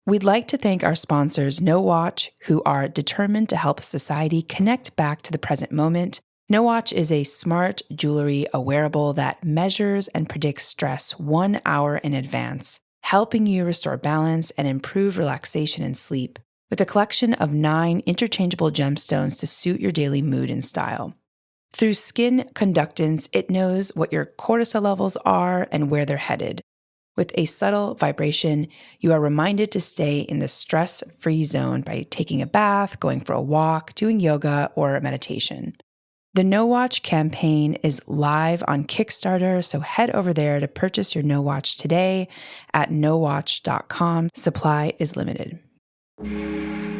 We'd like to thank our sponsors, No Watch, who are determined to help society connect back to the present moment. No Watch is a smart jewelry, a wearable that measures and predicts stress 1 hour in advance, helping you restore balance and improve relaxation and sleep, with a collection of 9 interchangeable gemstones to suit your daily mood and style. Through skin conductance, it knows what your cortisol levels are and where they're headed. With a subtle vibration, you are reminded to stay in the stress-free zone by taking a bath, going for a walk, doing yoga, or meditation. The No Watch campaign is live on Kickstarter, so head over there to purchase your No Watch today at nowatch.com. Supply is limited.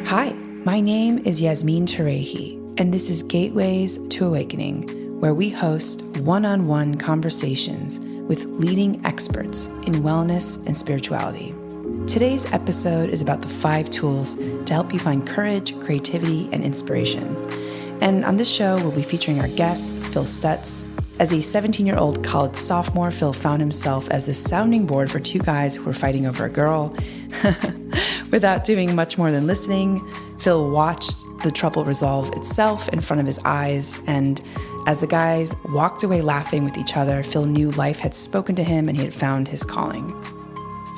Hi, my name is Yasmin Tarehi, and this is Gateways to Awakening, where we host one-on-one conversations with leading experts in wellness and spirituality. Today's episode is about the 5 tools to help you find courage, creativity, and inspiration. And on this show, we'll be featuring our guest, Phil Stutz. As a 17-year-old college sophomore, Phil found himself as the sounding board for 2 guys who were fighting over a girl. Without doing much more than listening, Phil watched the trouble resolve itself in front of his eyes, and as the guys walked away laughing with each other, Phil knew life had spoken to him and he had found his calling.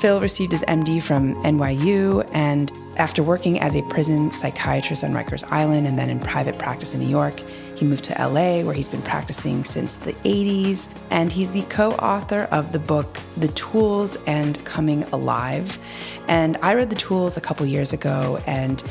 Phil received his MD from NYU, and after working as a prison psychiatrist on Rikers Island and then in private practice in New York, he moved to LA, where he's been practicing since the 80s, and he's the co-author of the book, The Tools and Coming Alive. And I read The Tools a couple years ago, and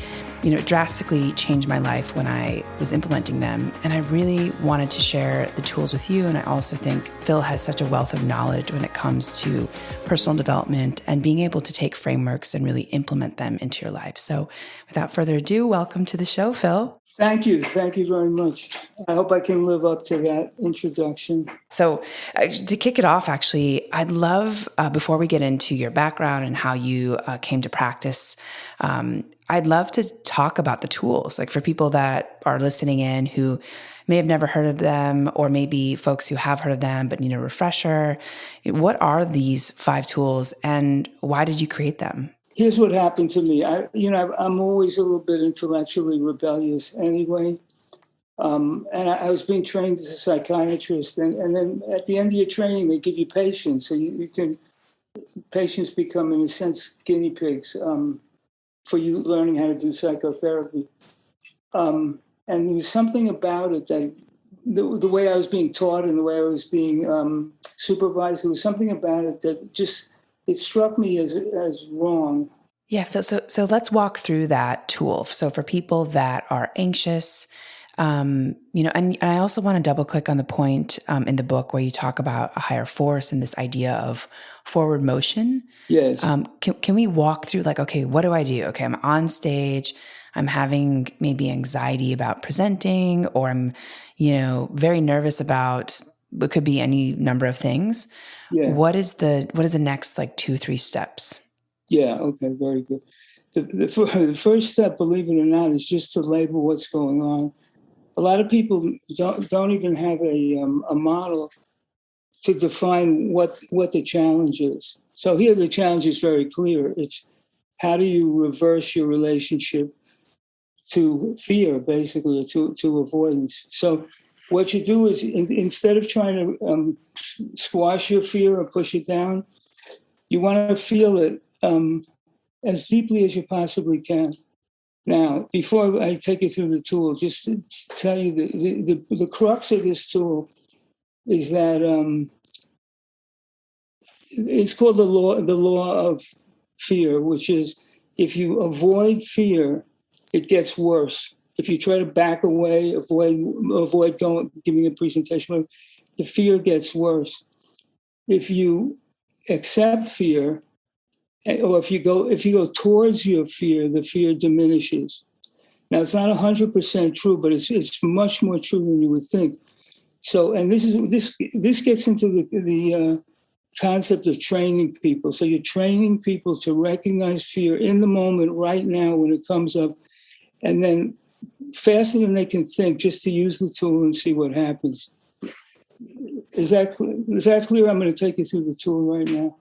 it drastically changed my life when I was implementing them. And I really wanted to share the tools with you. And I also think Phil has such a wealth of knowledge when it comes to personal development and being able to take frameworks and really implement them into your life. So without further ado, welcome to the show, Phil. Thank you. Thank you very much. I hope I can live up to that introduction. So to kick it off, actually, I'd love, before we get into your background and how you came to practice, I'd love to talk about the tools, like for people that are listening in who may have never heard of them, or maybe folks who have heard of them but need a refresher. What are these 5 tools and why did you create them? Here's what happened to me. I'm always a little bit intellectually rebellious anyway. And I was being trained as a psychiatrist. And then at the end of your training, they give you patients. So patients become, in a sense, guinea pigs for you learning how to do psychotherapy. And there was something about it that the way I was being taught and the way I was being supervised, there was something about it that just, it struck me as wrong. Yeah, Phil, so let's walk through that tool. So for people that are anxious, and I also want to double click on the point in the book where you talk about a higher force and this idea of forward motion. Yes. Can we walk through okay, what do I do? Okay, I'm on stage, I'm having maybe anxiety about presenting, or I'm, very nervous about, it could be any number of things. Yeah. What is the next 2-3 steps? Yeah. Okay. Very good. The first step, believe it or not, is just to label what's going on. A lot of people don't even have a model to define what the challenge is. So here the challenge is very clear. It's how do you reverse your relationship to fear, basically, to avoidance. So what you do is instead of trying to squash your fear or push it down, you want to feel it as deeply as you possibly can. Now, before I take you through the tool, just to tell you the crux of this tool is that it's called the law of fear, which is if you avoid fear, it gets worse. If you try to back away, avoid giving a presentation, the fear gets worse. If you accept fear, or if you go towards your fear, the fear diminishes. Now, it's not 100% true, but it's much more true than you would think. So, and this gets into the concept of training people. So you're training people to recognize fear in the moment, right now, when it comes up, and then faster than they can think, just to use the tool and see what happens. Is that clear? I'm going to take you through the tool right now.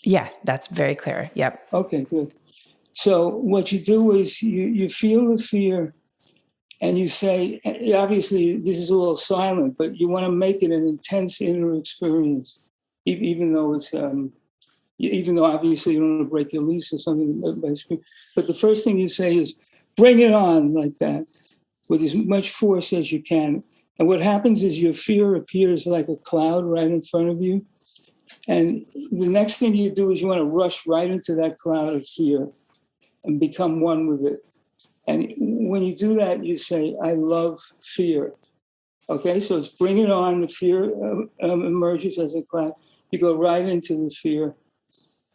Yeah, that's very clear. Yep. Okay, good. So what you do is you feel the fear and you say, obviously this is all silent, but you want to make it an intense inner experience, even though it's, even though obviously you don't want to break your lease or something by scream. But the first thing you say is, bring it on, like that, with as much force as you can. And what happens is your fear appears like a cloud right in front of you. And the next thing you do is you want to rush right into that cloud of fear and become one with it. And when you do that, you say, I love fear. Okay, so it's bring it on. The fear emerges as a cloud. You go right into the fear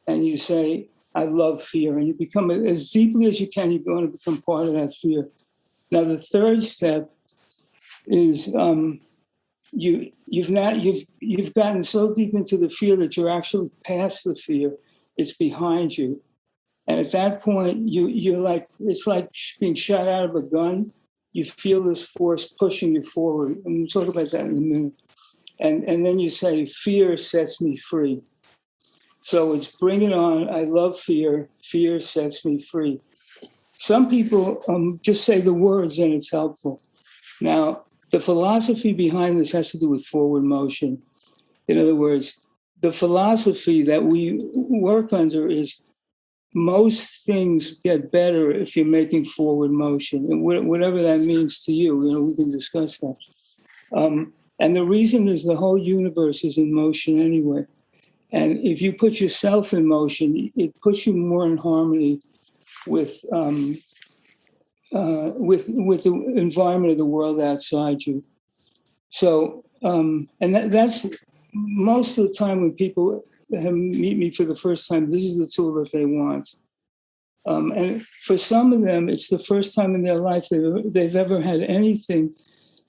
and you say, I love fear. And you become, as deeply as you can, you're going to become part of that fear. Now, the third step is you've gotten so deep into the fear that you're actually past the fear. It's behind you. And at that point, you're like, it's like being shot out of a gun. You feel this force pushing you forward. And we'll talk about that in a minute. And then you say, fear sets me free. So it's bring it on. I love fear. Fear sets me free. Some people just say the words and it's helpful. Now, the philosophy behind this has to do with forward motion. In other words, the philosophy that we work under is most things get better if you're making forward motion, and whatever that means to you, we can discuss that. And the reason is the whole universe is in motion anyway. And if you put yourself in motion, it puts you more in harmony with the environment of the world outside you. So, and that's most of the time when people meet me for the first time, this is the tool that they want. And for some of them, it's the first time in their life they've ever had anything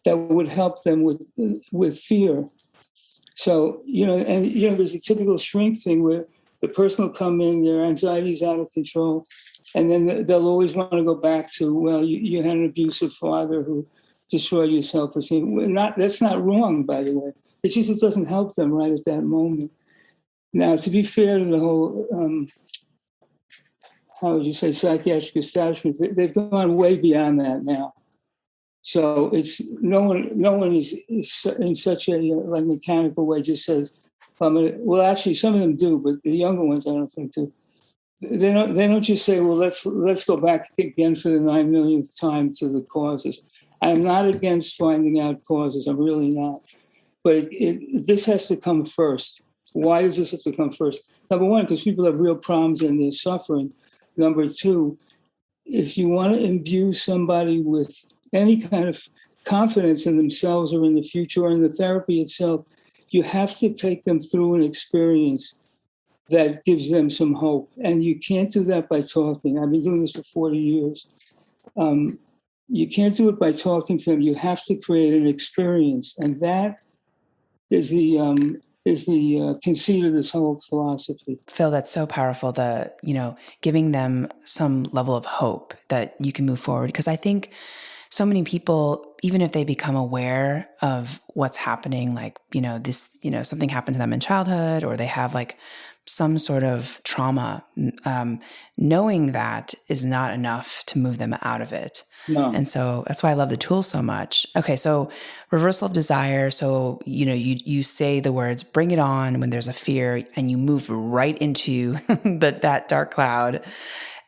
that would help them with fear. So, there's a typical shrink thing where the person will come in, their anxiety is out of control, and then they'll always want to go back to, well, you had an abusive father who destroyed your self-esteem. That's not wrong, by the way. It's just it doesn't help them right at that moment. Now, to be fair to the whole, how would you say, psychiatric establishment, they've gone way beyond that now. So it's no one is in such a like mechanical way just says, well, actually, some of them do, but the younger ones I don't think do. They don't just say, well, let's go back again for the 9 millionth time to the causes. I'm not against finding out causes. I'm really not. But this has to come first. Why does this have to come first? Number one, because people have real problems and they're suffering. Number two, if you want to imbue somebody with any kind of confidence in themselves or in the future or in the therapy itself, you have to take them through an experience that gives them some hope. And you can't do that by talking. I've been doing this for 40 years. You can't do it by talking to them. You have to create an experience. And that is the conceit of this whole philosophy. Phil, that's so powerful, giving them some level of hope that you can move forward. Because I think so many people, even if they become aware of what's happening, like, something happened to them in childhood, or they have like some sort of trauma, knowing that is not enough to move them out of it. No. And so that's why I love the tool so much. Okay, so reversal of desire. So, you say the words, bring it on when there's a fear, and you move right into that dark cloud,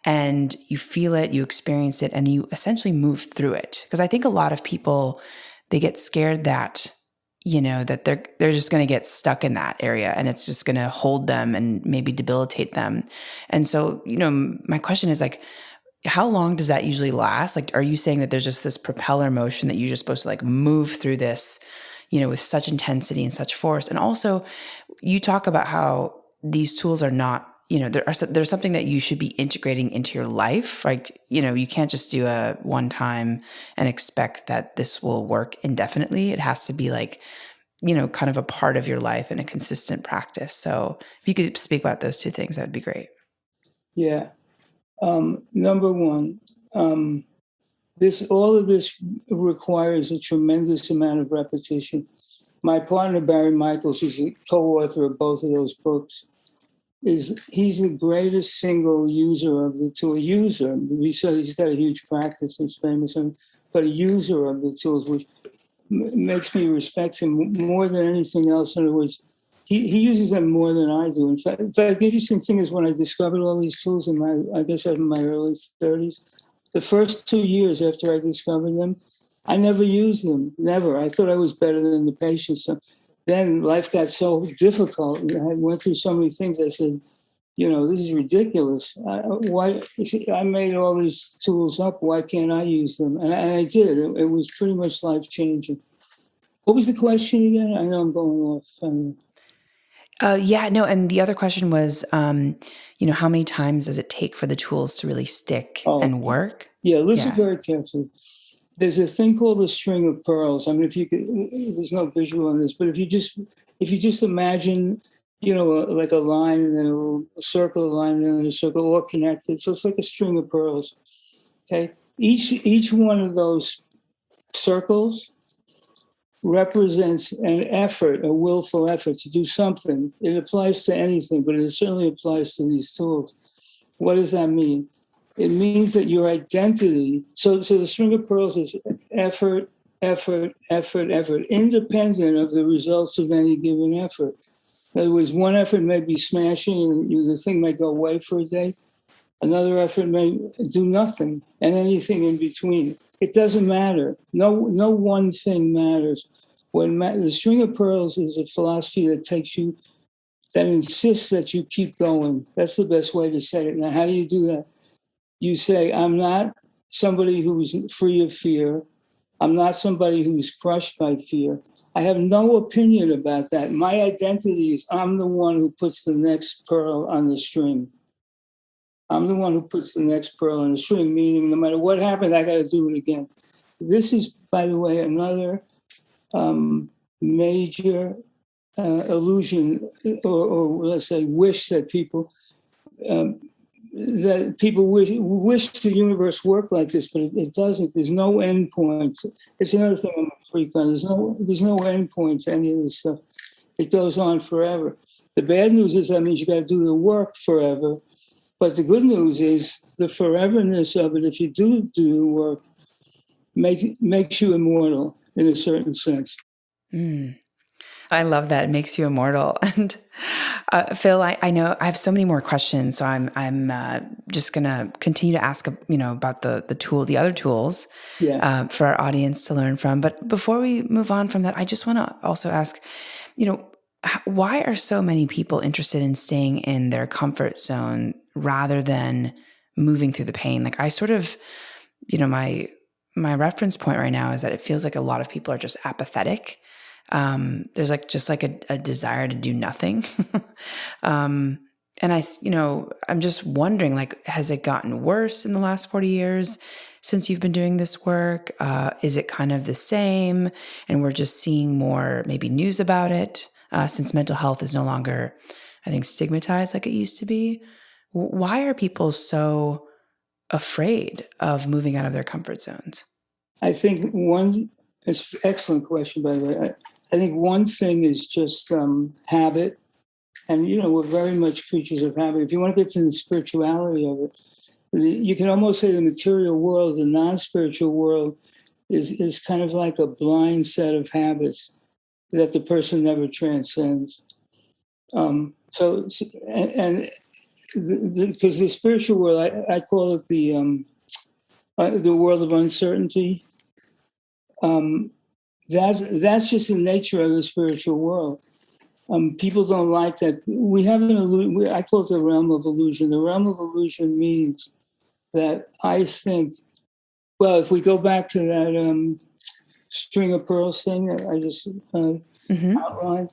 and you feel it, you experience it, and you essentially move through it. Because I think a lot of people, they get scared that, that they're just going to get stuck in that area, and it's just going to hold them and maybe debilitate them. And so, my question is like, how long does that usually last? Like, are you saying that there's just this propeller motion that you're just supposed to like move through this, with such intensity and such force? And also, you talk about how these tools are not, there's something that you should be integrating into your life. Like, you can't just do a one time and expect that this will work indefinitely. It has to be like, kind of a part of your life and a consistent practice. So if you could speak about those two things, that would be great. Yeah. Number one, all of this requires a tremendous amount of repetition. My partner, Barry Michaels, who's a co-author of both of those books, is he's the greatest single user of the tool. User, he's got a huge practice, he's famous, but a user of the tools, which makes me respect him more than anything else. In other words, he uses them more than I do. In fact, the interesting thing is when I discovered all these tools in I guess in my early 30s, the first 2 years after I discovered them, I never used them, never. I thought I was better than the patient. So then life got so difficult. I went through so many things. I said, this is ridiculous. I made all these tools up. Why can't I use them? And I did. It was pretty much life-changing. What was the question again? I know I'm going off. And the other question was, how many times does it take for the tools to really stick and work? Yeah, listen very carefully. There's a thing called a string of pearls. I mean, there's no visual on this, but if you just imagine, like a line and then a circle, a line and then a circle, all connected. So it's like a string of pearls. Okay, each one of those circles represents an effort, a willful effort to do something. It applies to anything, but it certainly applies to these tools. What does that mean? It means that your identity, so the string of pearls is effort, effort, effort, effort, independent of the results of any given effort. In other words, one effort may be smashing and the thing may go away for a day. Another effort may do nothing, and anything in between. It doesn't matter. No one thing matters. The string of pearls is a philosophy that insists that you keep going. That's the best way to say it. Now, how do you do that? You say, I'm not somebody who's free of fear. I'm not somebody who's crushed by fear. I have no opinion about that. My identity is I'm the one who puts the next pearl on the string. I'm the one who puts the next pearl on the string, meaning no matter what happens, I got to do it again. This is, by the way, another major illusion or let's say wish that people wish the universe worked like this, but it doesn't. There's no end point. It's another thing I'm a freak on. There's no end point to any of this stuff. It goes on forever. The bad news is that means you got to do the work forever. But the good news is the foreverness of it, if you do the work, makes you immortal in a certain sense. I love that. It makes you immortal. And Phil, I know I have so many more questions, so I'm just gonna continue to ask, about the other tools, for our audience to learn from. But before we move on from that, I just want to also ask, why are so many people interested in staying in their comfort zone rather than moving through the pain? Like I sort of, my reference point right now is that it feels like a lot of people are just apathetic. There's just a desire to do nothing. And I'm just wondering, has it gotten worse in the last 40 years since you've been doing this work? Is it kind of the same and we're just seeing more maybe news about it? Since mental health is no longer, I think, stigmatized like it used to be. Why are people so afraid of moving out of their comfort zones? I think it's an excellent question, by the way. I think one thing is just habit. And, we're very much creatures of habit. If you want to get to the spirituality of it, you can almost say the material world, the non-spiritual world, is kind of like a blind set of habits that the person never transcends. Because the spiritual world, I call it the world of uncertainty. That's just the nature of the spiritual world. People don't like that. We have an illusion. I call it the realm of illusion. The realm of illusion means that I think, well, if we go back to that string of pearls thing that I just outlined,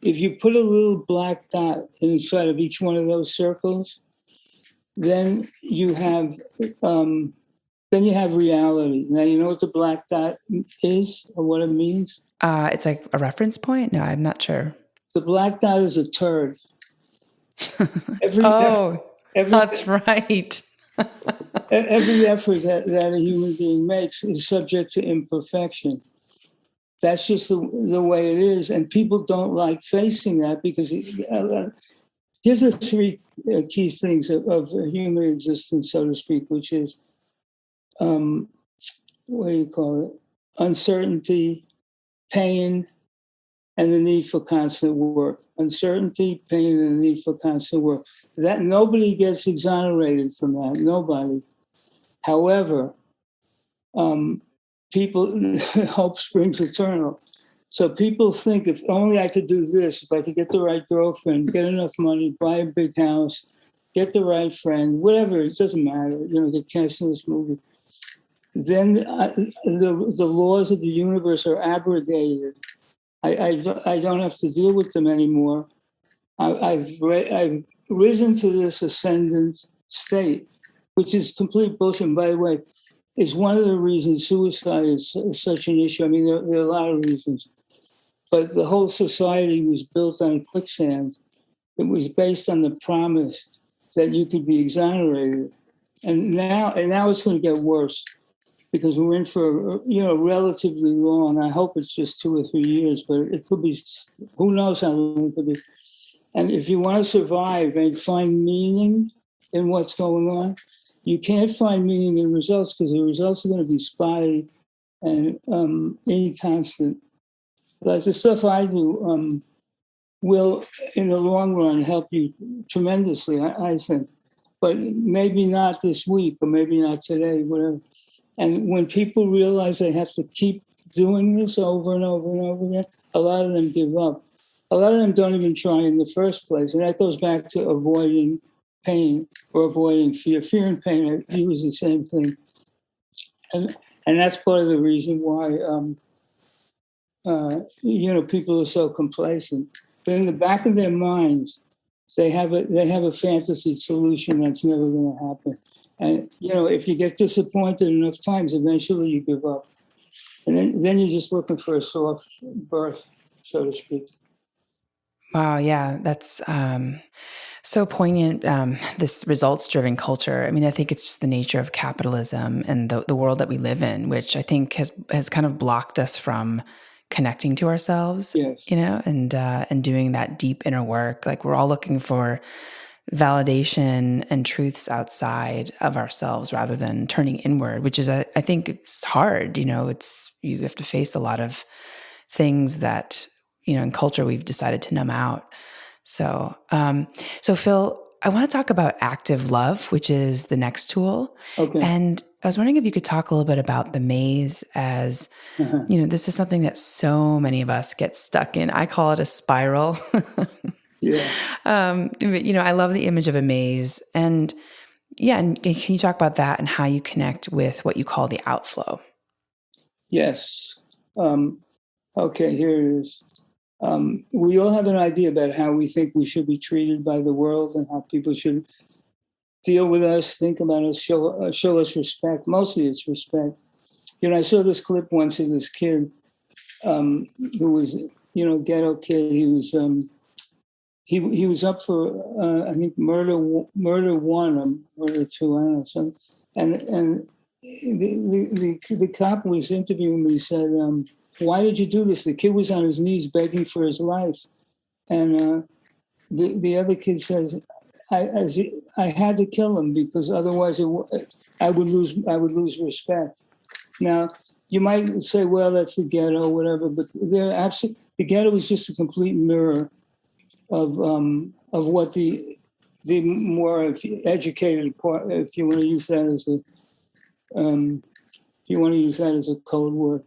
if you put a little black dot inside of each one of those circles, then you have reality. Now, you know what the black dot is or what it means? It's like a reference point? No, I'm not sure. The black dot is a turd. That's right. Every effort that a human being makes is subject to imperfection. That's just the way it is. And people don't like facing that because Here's the three key things of human existence, so to speak, which is, what do you call it? Uncertainty, pain, and the need for constant work. Uncertainty, pain, and the need for constant work. That nobody gets exonerated from that. Nobody. However, people hope springs eternal. So people think, if only I could do this, if I could get the right girlfriend, get enough money, buy a big house, get the right friend, whatever, it doesn't matter, get cast in this movie. Then the laws of the universe are abrogated. I don't have to deal with them anymore. I've risen to this ascendant state, which is complete bullshit. And by the way, it's one of the reasons suicide is such an issue. I mean, there are a lot of reasons. But the whole society was built on quicksand. It was based on the promise that you could be exonerated. And now it's going to get worse, because we're in for, relatively long. I hope it's just 2 or 3 years, but it could be, who knows how long it could be. And if you want to survive and find meaning in what's going on, you can't find meaning in results, because the results are going to be spotty and inconstant. Like the stuff I do will, in the long run, help you tremendously, I think. But maybe not this week, or maybe not today, whatever. And when people realize they have to keep doing this over and over and over again, a lot of them give up. A lot of them don't even try in the first place. And that goes back to avoiding pain or avoiding fear. Fear and pain, I view as the same thing. And that's part of the reason why, people are so complacent. But in the back of their minds, they have a fantasy solution that's never going to happen. And, if you get disappointed enough times, eventually you give up. And then you're just looking for a soft birth, so to speak. Wow, yeah, that's so poignant, this results-driven culture. I mean, I think it's just the nature of capitalism and the world that we live in, which I think has kind of blocked us from connecting to ourselves, yes. And doing that deep inner work. Like, we're all looking for validation and truths outside of ourselves rather than turning inward, which is, I think it's hard. You have to face a lot of things that, in culture we've decided to numb out. So Phil, I want to talk about active love, which is the next tool. Okay. And I was wondering if you could talk a little bit about the maze, as, this is something that so many of us get stuck in. I call it a spiral. Yeah. I love the image of a maze. And can you talk about that and how you connect with what you call the outflow? Yes. Okay, here it is. We all have an idea about how we think we should be treated by the world and how people should deal with us, think about us, show us respect. Mostly it's respect. I saw this clip once of this kid who was, ghetto kid. He was he was up for I think murder 1 or murder 2, I don't know. So, and the cop was interviewing me. He said, "Why did you do this?" The kid was on his knees begging for his life, and the other kid says, "I had to kill him because otherwise I would lose respect." Now you might say, "Well, that's the ghetto, whatever," but the ghetto is just a complete mirror of what the more educated part, if you want to use that as a code word.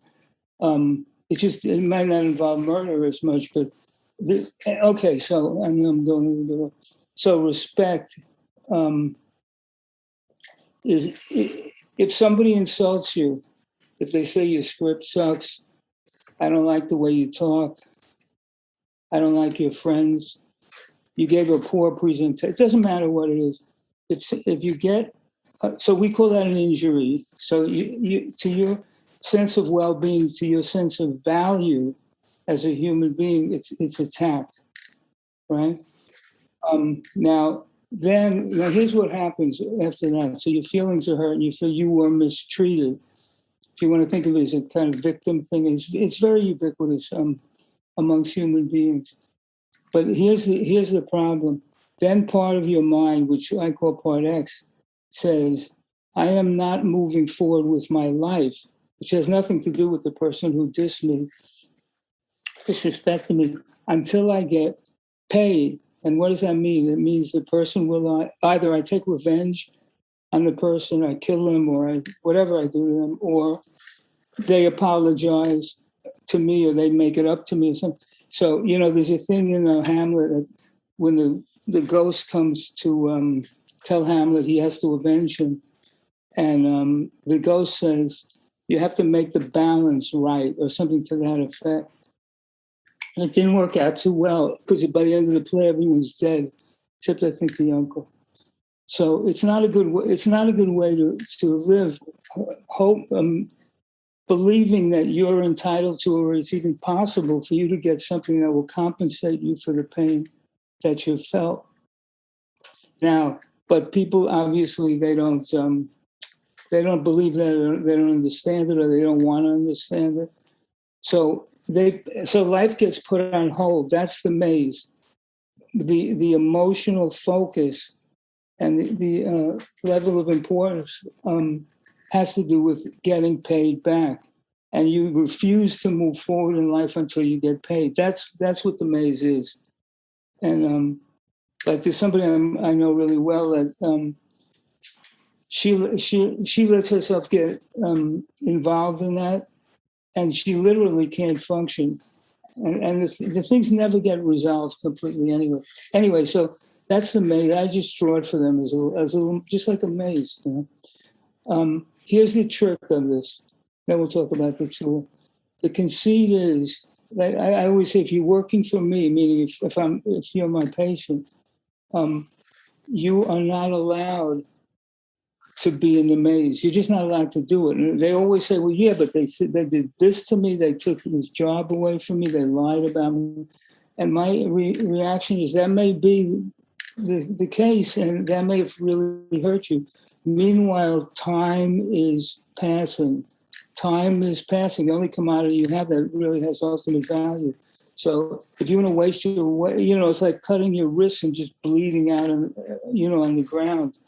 It might not involve murder as much, but okay. So I'm going into so respect is, if somebody insults you, if they say your script sucks, I don't like the way you talk, I don't like your friends, you gave a poor presentation. It doesn't matter what it is. If you get, so we call that an injury. So you to your sense of well-being, to your sense of value as a human being, it's attacked, right? Now here's what happens after that. So your feelings are hurt, and you feel you were mistreated. If you want to think of it as a kind of victim thing, it's very ubiquitous amongst human beings. But here's the problem. then part of your mind, which I call part X, says, I am not moving forward with my life, which has nothing to do with the person who disrespected me, until I get paid. And what does that mean? It means the person will either I take revenge on the person, I kill them, or whatever I do to them, or they apologize to me, or they make it up to me or something. So, there's a thing in Hamlet that when the ghost comes to tell Hamlet he has to avenge him, and the ghost says, you have to make the balance right, or something to that effect. And it didn't work out too well, because by the end of the play, everyone's dead, except I think the uncle. So it's not a good way to live. Hope, believing that you're entitled to, or it's even possible for you to get something that will compensate you for the pain that you felt. Now, but people obviously they don't believe that, or they don't understand it, or they don't want to understand it. So life gets put on hold. That's the maze. The emotional focus and the level of importance has to do with getting paid back, and you refuse to move forward in life until you get paid. That's what the maze is. And like there's somebody I know really well that she lets herself get involved in that, and she literally can't function. And the things never get resolved completely anyway. So that's the maze. I just draw it for them as a just like a maze. Here's the trick of this. Then we'll talk about the tool. The conceit is, I always say, if you're working for me, meaning if you're my patient, you are not allowed to be in the maze. You're just not allowed to do it. And they always say, well, yeah, but they did this to me. They took this job away from me. They lied about me. And my reaction is that may be the case, and that may have really hurt you. Meanwhile, time is passing. Time is passing. The only commodity you have that really has ultimate value. So if you want to waste your way, it's like cutting your wrists and just bleeding out, on the ground.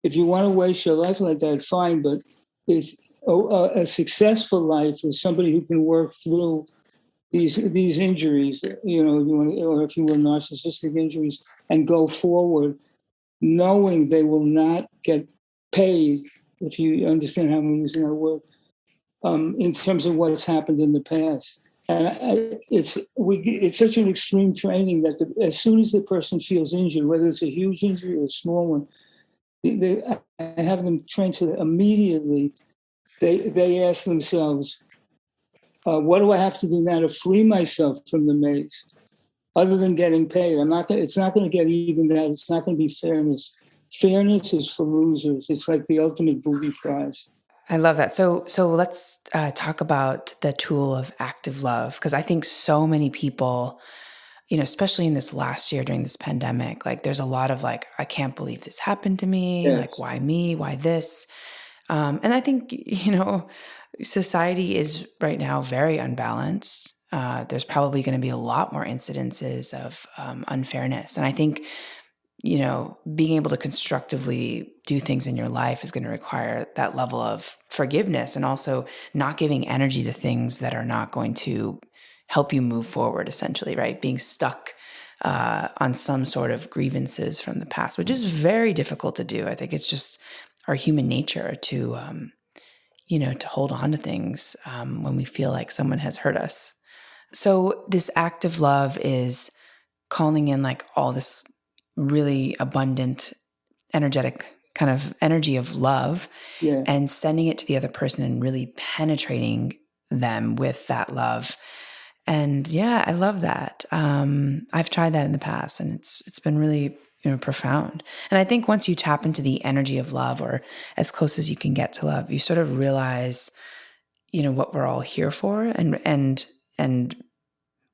If you want to waste your life like that, fine. But a successful life is somebody who can work through these injuries, or if you will, narcissistic injuries, and go forward, knowing they will not get paid, if you understand how I'm using that word, in terms of what's happened in the past. And it's such an extreme training that as soon as the person feels injured, whether it's a huge injury or a small one, I have them trained so that immediately they ask themselves, what do I have to do now to free myself from the maze, other than getting paid? It's not going to get even that. It's not going to be fairness. Fairness is for losers. It's like the ultimate booby prize. I love that. So let's talk about the tool of active love, because I think so many people, especially in this last year during this pandemic, like there's a lot of like, I can't believe this happened to me. Yes. Like, why me? Why this? And I think, society is right now very unbalanced. There's probably going to be a lot more incidences of unfairness. And I think, being able to constructively do things in your life is going to require that level of forgiveness, and also not giving energy to things that are not going to help you move forward, essentially, right? Being stuck on some sort of grievances from the past, which is very difficult to do. I think it's just our human nature to, to hold on to things when we feel like someone has hurt us. So this act of love is calling in like all this really abundant, energetic kind of energy of love, and sending it to the other person and really penetrating them with that love. And I love that. I've tried that in the past, and it's been really profound. And I think once you tap into the energy of love, or as close as you can get to love, you sort of realize what we're all here for, and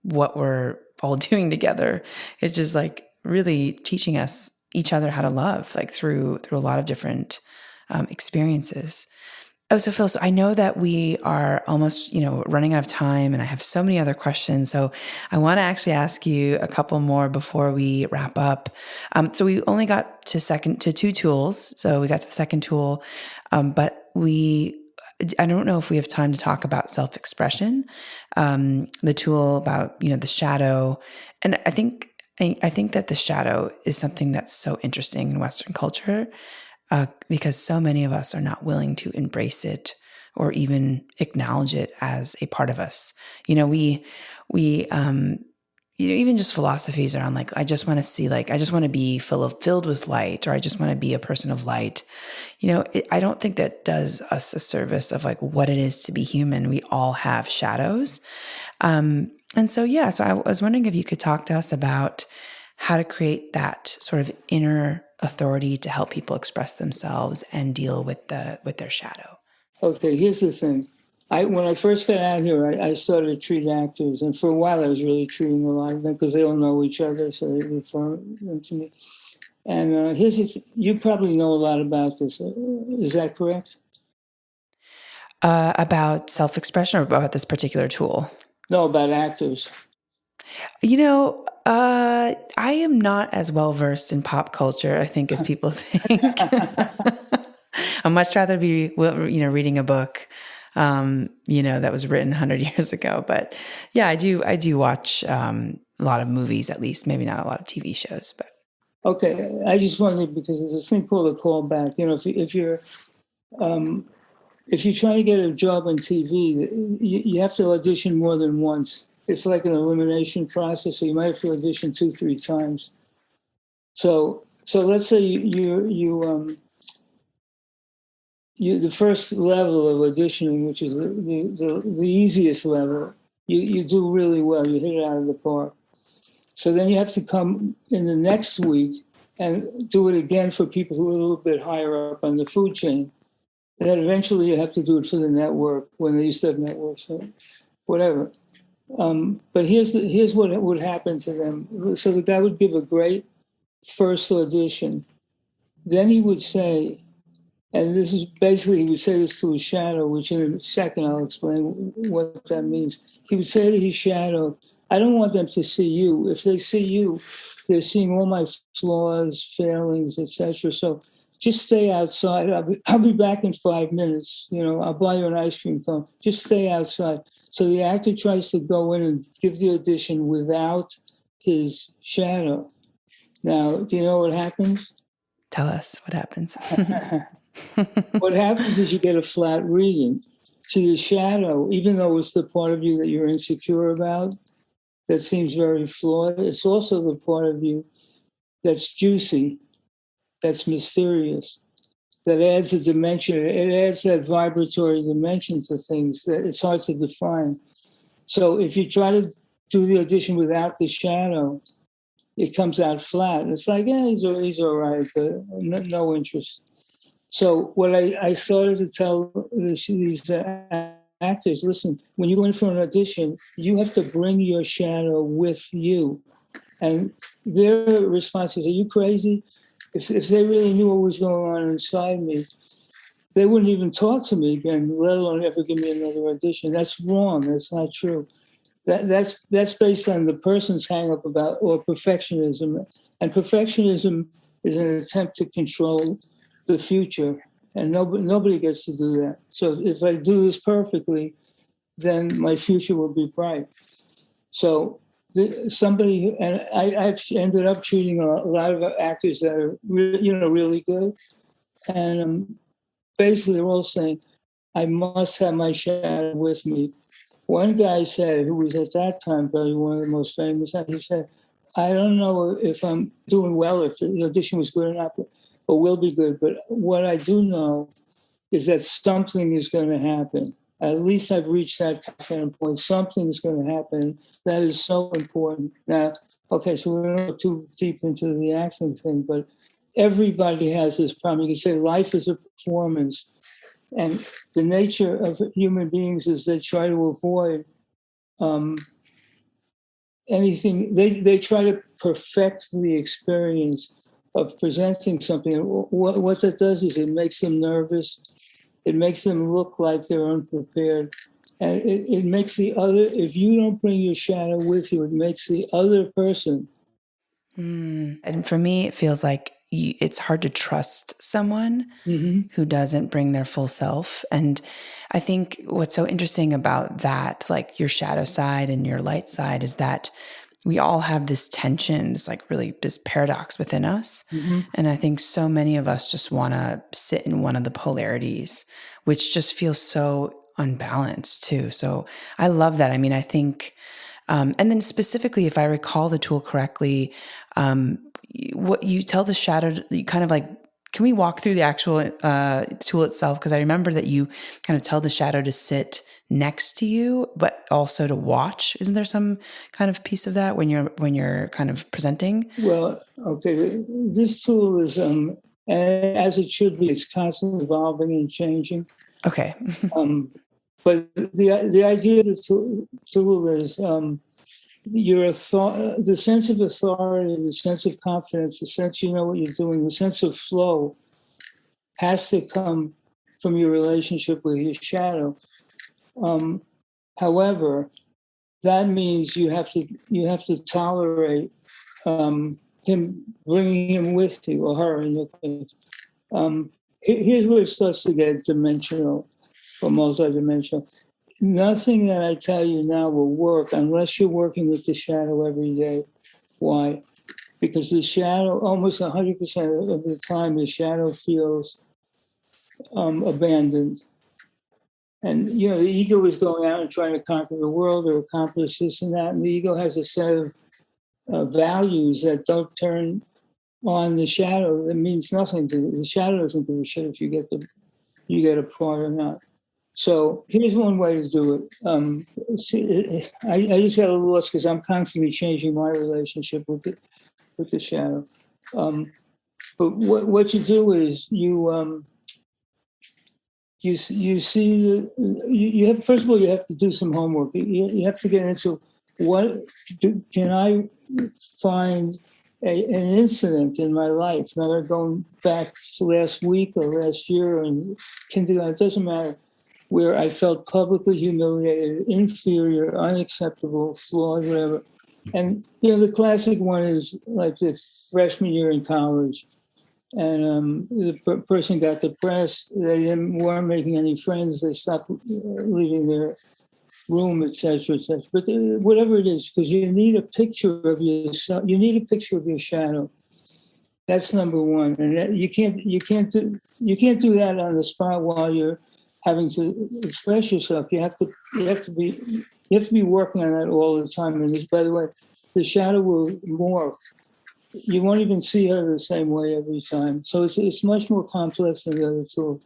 what we're all doing together is just like really teaching us each other how to love, like through a lot of different experiences. Oh, so Phil, so I know that we are almost, running out of time, and I have so many other questions. So I want to actually ask you a couple more before we wrap up. So we only got to two tools. So we got to the second tool, but I don't know if we have time to talk about self-expression, the tool about, the shadow. And I think that the shadow is something that's so interesting in Western culture, because so many of us are not willing to embrace it or even acknowledge it as a part of us. Even just philosophies around like, I just want to be filled with light, or I just want to be a person of light. I don't think that does us a service of like what it is to be human. We all have shadows. So I was wondering if you could talk to us about how to create that sort of inner authority to help people express themselves and deal with their shadow. Okay, here's the thing. When I first got out here, I started to treat actors, and for a while I was really treating a lot of them because they all know each other, so they refer them to me. And you probably know a lot about this. Is that correct? About self-expression, or about this particular tool? No, about actors. I am not as well versed in pop culture, I think, as people think. I'd much rather be, reading a book, that was written 100 years ago. But yeah, I do watch a lot of movies, at least, maybe not a lot of TV shows. But okay, I just wanted, because there's this thing called a callback. If you're trying to get a job on TV, you have to audition more than once. It's like an elimination process, so you might have to audition 2-3 times. So let's say you the first level of auditioning, which is the easiest level, you do really well. You hit it out of the park. So then you have to come in the next week and do it again for people who are a little bit higher up on the food chain. And then eventually you have to do it for the network when they used to have networks, so whatever. But here's what would happen to them. So the guy would give a great first audition. Then he would say, and this is basically, he would say this to his shadow, which in a second I'll explain what that means. He would say to his shadow, I don't want them to see you. If they see you, they're seeing all my flaws, failings, etc. So just stay outside. I'll be back in 5 minutes. I'll buy you an ice cream cone. Just stay outside. So the actor tries to go in and give the audition without his shadow. Now, do you know what happens? Tell us what happens. What happens is you get a flat reading. See, the shadow, even though it's the part of you that you're insecure about, that seems very flawed, it's also the part of you that's juicy, that's mysterious, that adds a dimension. It adds that vibratory dimension to things that it's hard to define. So if you try to do the audition without the shadow, it comes out flat. It's like, yeah, he's all right, but no interest. So what I started to tell these actors, listen, when you go in for an audition, you have to bring your shadow with you. And their response is, are you crazy? If they really knew what was going on inside me, they wouldn't even talk to me again, let alone ever give me another audition. That's wrong. That's not true. That's based on the person's hang up about, or perfectionism. And perfectionism is an attempt to control the future. And nobody gets to do that. So if I do this perfectly, then my future will be bright. So I've ended up treating a lot of actors that are really good, and basically they're all saying, I must have my shadow with me. One guy said, who was at that time probably one of the most famous, he said, I don't know if I'm doing well, if the audition was good or not, but will be good. But what I do know is that something is going to happen. At least I've reached that kind of point. Something is going to happen. That is so important. Now, okay, so we're not too deep into the acting thing, but everybody has this problem. You can say life is a performance. And the nature of human beings is they try to avoid anything. They try to perfect the experience of presenting something. What that does is it makes them nervous. It makes them look like they're unprepared. And it makes the other, if you don't bring your shadow with you, it makes the other person. And for me, it feels like it's hard to trust someone who doesn't bring their full self. And I think what's so interesting about that, like your shadow side and your light side, is that we all have this tension, this like really this paradox within us. And I think so many of us just want to sit in one of the polarities, which just feels so unbalanced too. So I love that. I mean, I think, and then specifically, if I recall the tool correctly, what you tell the shadow, you kind of like, can we walk through the actual tool itself? Because I remember that you kind of tell the shadow to sit next to you, but also to watch. Isn't there some kind of piece of that when you're kind of presenting? Well, okay, this tool is, as it should be, it's constantly evolving and changing. Okay. But the idea of the tool is the sense of authority, the sense of confidence, the sense you know what you're doing, the sense of flow has to come from your relationship with your shadow. However, that means you have to tolerate him bringing him with you, or her in your case. Here's where it starts to get dimensional or multidimensional. Nothing that I tell you now will work unless you're working with the shadow every day. Why? Because the shadow, almost 100% of the time, the shadow feels abandoned. And, you know, the ego is going out and trying to conquer the world or accomplish this and that. And the ego has a set of values that don't turn on the shadow. That means nothing to the shadow. Doesn't give a shit if you get a part or not. So here's one way to do it. I just got a little lost because I'm constantly changing my relationship with the shadow. But what you do is you see you have, first of all, you have to do some homework. You have to get into can I find an incident in my life, not going back to last week or last year, and can do that. It doesn't matter, where I felt publicly humiliated, inferior, unacceptable, flawed, whatever. And, you know, the classic one is like the freshman year in college. And the person got depressed. They weren't making any friends. They stopped leaving their room, et cetera, et cetera. But whatever it is, because you need a picture of yourself. You need a picture of your shadow. That's number one. And you can't do that on the spot while you're having to express yourself. You have to be working on that all the time. And by the way, the shadow will morph. You won't even see her the same way every time. So it's much more complex than the other tools.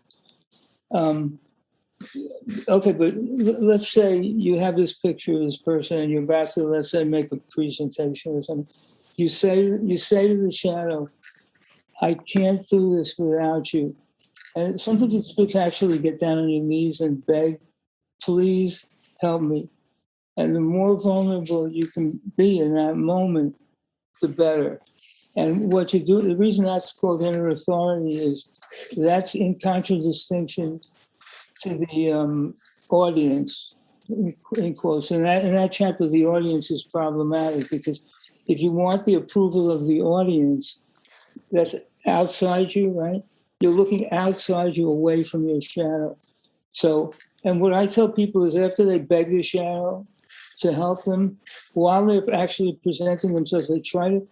Okay, but let's say you have this picture of this person and you're about to, let's say, make a presentation or something. You say to the shadow, I can't do this without you. And sometimes it's good to actually get down on your knees and beg, please help me. And the more vulnerable you can be in that moment, the better. And what you do, the reason that's called inner authority is that's in contradistinction to the audience, in quotes. In that chapter, the audience is problematic because if you want the approval of the audience, that's outside you, right? You're looking outside you, away from your shadow. So, and what I tell people is after they beg the shadow to help them, while they're actually presenting themselves, they try to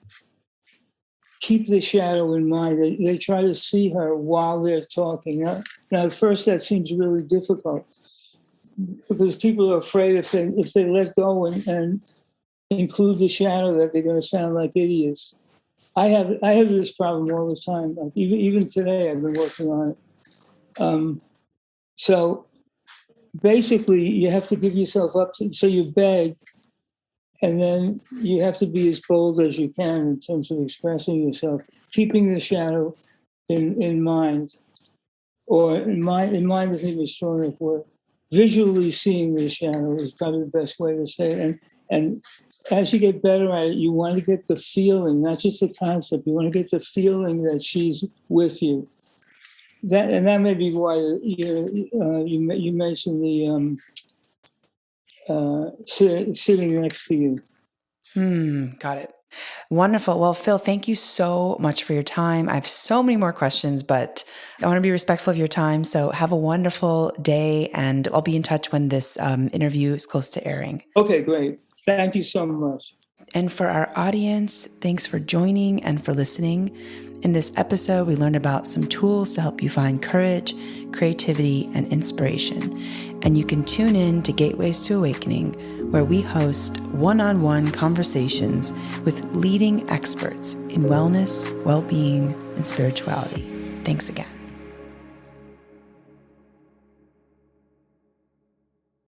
keep the shadow in mind. They try to see her while they're talking. Now, at first, that seems really difficult because people are afraid if they let go and include the shadow that they're going to sound like idiots. I have this problem all the time. Like even today, I've been working on it. So basically, you have to give yourself up. So you beg, and then you have to be as bold as you can in terms of expressing yourself, keeping the shadow in mind, or in mind isn't even a strong enough word. Visually seeing the shadow is probably the best way to say it. And as you get better at it, you want to get the feeling, not just the concept. You want to get the feeling that she's with you. that may be why you mentioned the sitting next to you. Got it. Wonderful. Well, Phil, thank you so much for your time. I have so many more questions, but I want to be respectful of your time. So have a wonderful day, and I'll be in touch when this interview is close to airing. Okay, great. Thank you so much. And for our audience, thanks for joining and for listening. In this episode, we learned about some tools to help you find courage, creativity, and inspiration. And you can tune in to Gateways to Awakening, where we host one-on-one conversations with leading experts in wellness, well-being, and spirituality. Thanks again.